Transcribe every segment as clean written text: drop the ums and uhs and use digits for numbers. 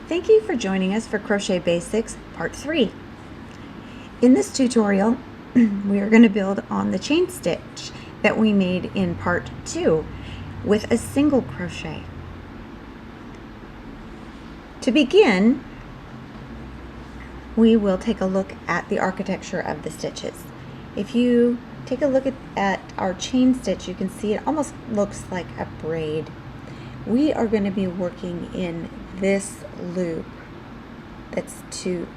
Thank you for joining us for Crochet Basics Part 3. In this tutorial, we are going to build on the chain stitch that we made in Part 2 with a single crochet. To begin, we will take a look at the architecture of the stitches. If you take a look at our chain stitch, you can see it almost looks like a braid. We are going to be working in this loop that's to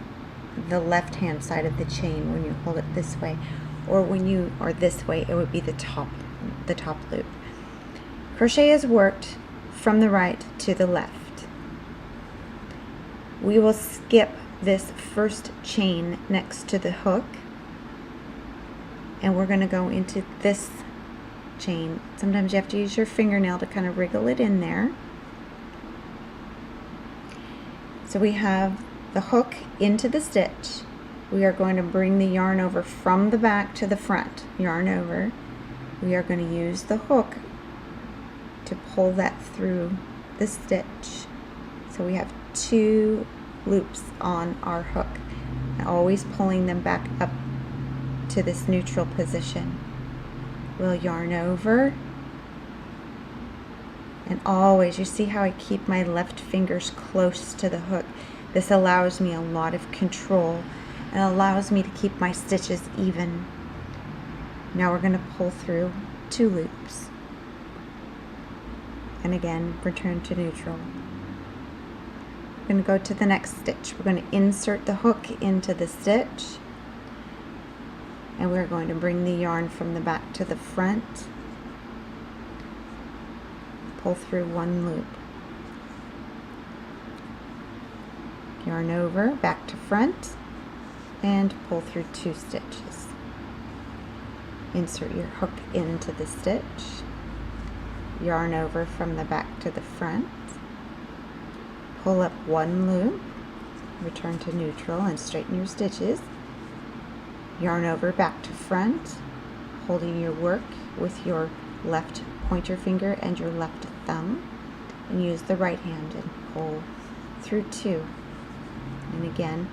the left hand side of the chain when you hold it this way, or when you are this way, it would be the top loop. Crochet is worked from the right to the left. We will skip this first chain next to the hook, and we're going to go into this chain. Sometimes you have to use your fingernail to kind of wriggle it in there. So we have the hook into the stitch. We are going to bring the yarn over from the back to the front. Yarn over. We are going to use the hook to pull that through the stitch. So we have 2 loops on our hook, and always pulling them back up to this neutral position. We'll yarn over, and always, you see how I keep my left fingers close to the hook. This allows me a lot of control and allows me to keep my stitches even. Now we're going to pull through 2 loops, and again return to neutral. We're going to go to the next stitch. We're going to insert the hook into the stitch, and we're going to bring the yarn from the back to the front, pull through 1 loop, yarn over, back to front, and pull through 2 stitches. Insert your hook into the stitch, yarn over from the back to the front, pull up 1 loop, return to neutral and straighten your stitches, yarn over, back to front, holding your work with your left pointer finger and your left thumb, and use the right hand and pull through 2. And again,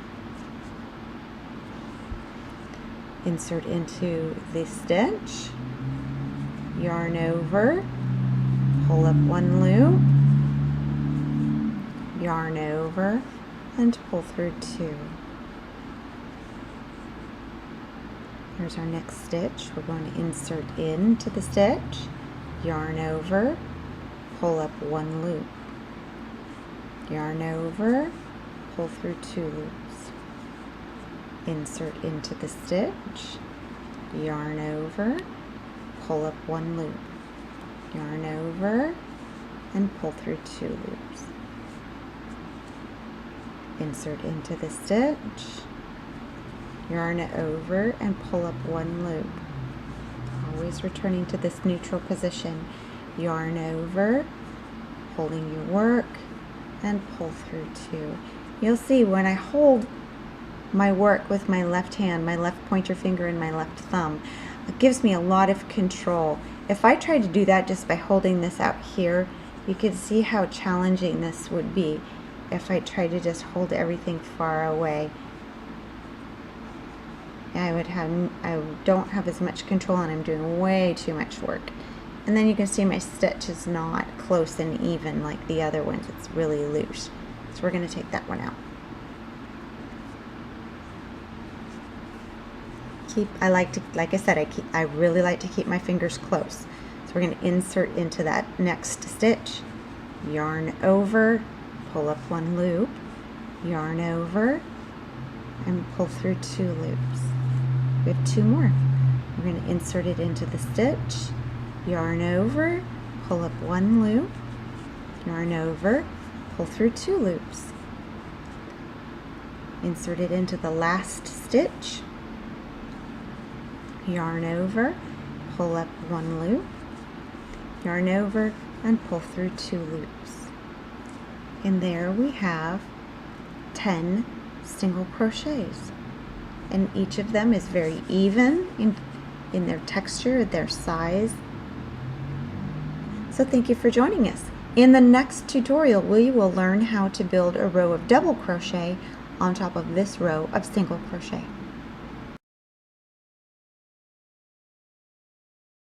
insert into the stitch, yarn over, pull up 1 loop, yarn over, and pull through 2. Here's our next stitch. We're going to insert into the stitch, yarn over, pull up 1 loop, yarn over, pull through 2 loops, insert into the stitch, yarn over, pull up 1 loop, yarn over, and pull through 2 loops, insert into the stitch, yarn over, and pull up 1 loop, always returning to this neutral position, yarn over, holding your work, and pull through 2. You'll see when I hold my work with my left hand, my left pointer finger and my left thumb, it gives me a lot of control. If I tried to do that just by holding this out here, you could see how challenging this would be if I tried to just hold everything far away. I don't have as much control, and I'm doing way too much work. And then you can see my stitch is not close and even like the other ones. It's really loose. So we're going to take that one out. Like I said, I really like to keep my fingers close. So we're going to insert into that next stitch, yarn over, pull up 1 loop, yarn over, and pull through 2 loops. We have 2 more. We're going to insert it into the stitch, yarn over, pull up 1 loop, yarn over, pull through 2 loops. Insert it into the last stitch, yarn over, pull up 1 loop, yarn over, and pull through 2 loops. And there we have 10 single crochets, and each of them is very even in their texture, their size. So thank you for joining us. In the next tutorial, we will learn how to build a row of double crochet on top of this row of single crochet.